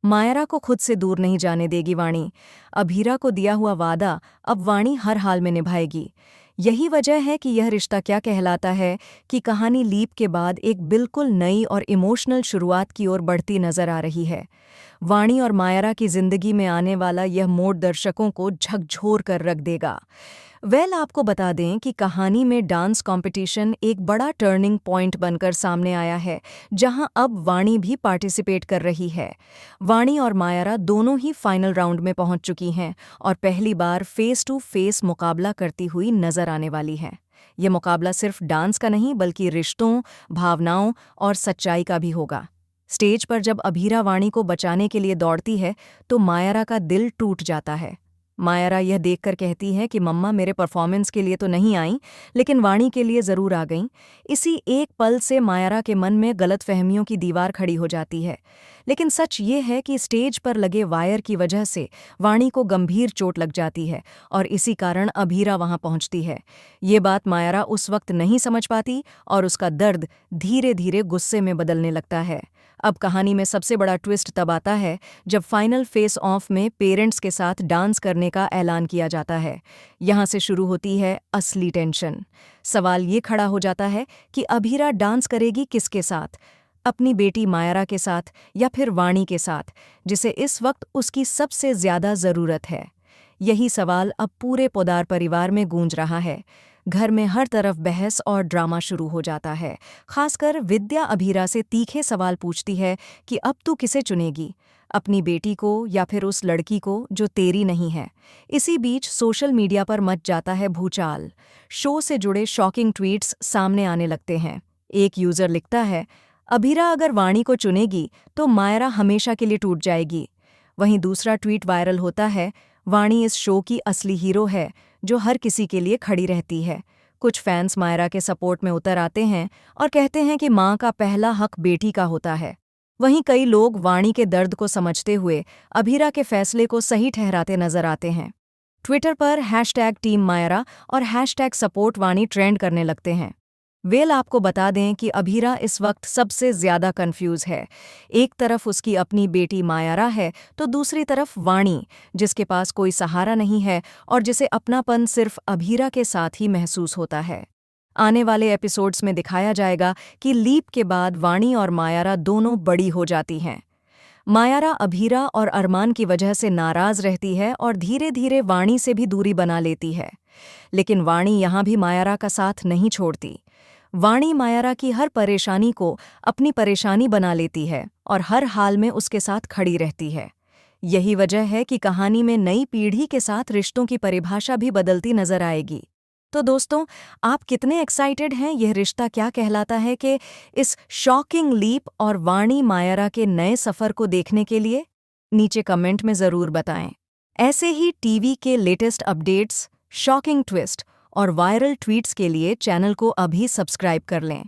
मायरा को खुद से दूर नहीं जाने देगी वाणी। अभीरा को दिया हुआ वादा अब वाणी हर हाल में निभाएगी। यही वजह है कि यह रिश्ता क्या कहलाता है कि कहानी लीप के बाद एक बिल्कुल नई और इमोशनल शुरुआत की ओर बढ़ती नजर आ रही है। वाणी और मायरा की जिंदगी में आने वाला यह मोड़ दर्शकों को झकझोर कर रख देगा। आपको बता दें कि कहानी में डांस कंपटीशन एक बड़ा टर्निंग पॉइंट बनकर सामने आया है, जहां अब वाणी भी पार्टिसिपेट कर रही है। वाणी और मायरा दोनों ही फाइनल राउंड में पहुंच चुकी हैं और पहली बार फेस टू फेस मुकाबला करती हुई नजर आने वाली हैं। ये मुकाबला सिर्फ डांस का नहीं बल्कि रिश्तों, भावनाओं और सच्चाई का भी होगा। स्टेज पर जब अभीरा वाणी को बचाने के लिए दौड़ती है तो मायरा का दिल टूट जाता है। मायरा यह देखकर कहती है कि मम्मा मेरे परफॉर्मेंस के लिए तो नहीं आई, लेकिन वाणी के लिए ज़रूर आ गईं। इसी एक पल से मायरा के मन में गलतफहमियों की दीवार खड़ी हो जाती है। लेकिन सच ये है कि स्टेज पर लगे वायर की वजह से वाणी को गंभीर चोट लग जाती है और इसी कारण अभीरा वहां पहुंचती है। ये बात मायरा उस वक्त नहीं समझ पाती और उसका दर्द धीरे धीरे गुस्से में बदलने लगता है। अब कहानी में सबसे बड़ा ट्विस्ट तब आता है जब फाइनल फेस ऑफ में पेरेंट्स के साथ डांस करने का ऐलान किया जाता है। यहाँ से शुरू होती है असली टेंशन। सवाल ये खड़ा हो जाता है कि अभीरा डांस करेगी किसके साथ, अपनी बेटी मायरा के साथ या फिर वाणी के साथ, जिसे इस वक्त उसकी सबसे ज्यादा जरूरत है। यही सवाल अब पूरे पोदार परिवार में गूंज रहा है। घर में हर तरफ बहस और ड्रामा शुरू हो जाता है। खासकर विद्या अभीरा से तीखे सवाल पूछती है कि अब तू किसे चुनेगी, अपनी बेटी को या फिर उस लड़की को जो तेरी नहीं है। इसी बीच सोशल मीडिया पर मच जाता है भूचाल। शो से जुड़े शॉकिंग ट्वीट्स सामने आने लगते हैं। एक यूजर लिखता है, अभीरा अगर वाणी को चुनेगी तो मायरा हमेशा के लिए टूट जाएगी। वहीं दूसरा ट्वीट वायरल होता है, वाणी इस शो की असली हीरो है जो हर किसी के लिए खड़ी रहती है। कुछ फैंस मायरा के सपोर्ट में उतर आते हैं और कहते हैं कि माँ का पहला हक बेटी का होता है। वहीं कई लोग वाणी के दर्द को समझते हुए अभीरा के फैसले को सही ठहराते नजर आते हैं। ट्विटर पर #टीम मायरा और #सपोर्ट वाणी ट्रेंड करने लगते हैं। आपको बता दें कि अभीरा इस वक्त सबसे ज्यादा कंफ्यूज है। एक तरफ उसकी अपनी बेटी मायरा है तो दूसरी तरफ वाणी, जिसके पास कोई सहारा नहीं है और जिसे अपनापन सिर्फ अभीरा के साथ ही महसूस होता है। आने वाले एपिसोड्स में दिखाया जाएगा कि लीप के बाद वाणी और मायरा दोनों बड़ी हो जाती हैं। मायरा अभीरा और अरमान की वजह से नाराज रहती है और धीरे धीरे वाणी से भी दूरी बना लेती है। लेकिन वाणी यहाँ भी मायरा का साथ नहीं छोड़ती। वाणी मायरा की हर परेशानी को अपनी परेशानी बना लेती है और हर हाल में उसके साथ खड़ी रहती है। यही वजह है कि कहानी में नई पीढ़ी के साथ रिश्तों की परिभाषा भी बदलती नजर आएगी। तो दोस्तों, आप कितने एक्साइटेड हैं यह रिश्ता क्या कहलाता है कि इस शॉकिंग लीप और वाणी मायरा के नए सफर को देखने के लिए? नीचे कमेंट में ज़रूर बताएं। ऐसे ही टीवी के लेटेस्ट अपडेट्स, शॉकिंग ट्विस्ट और वायरल ट्वीट्स के लिए चैनल को अभी सब्सक्राइब कर लें।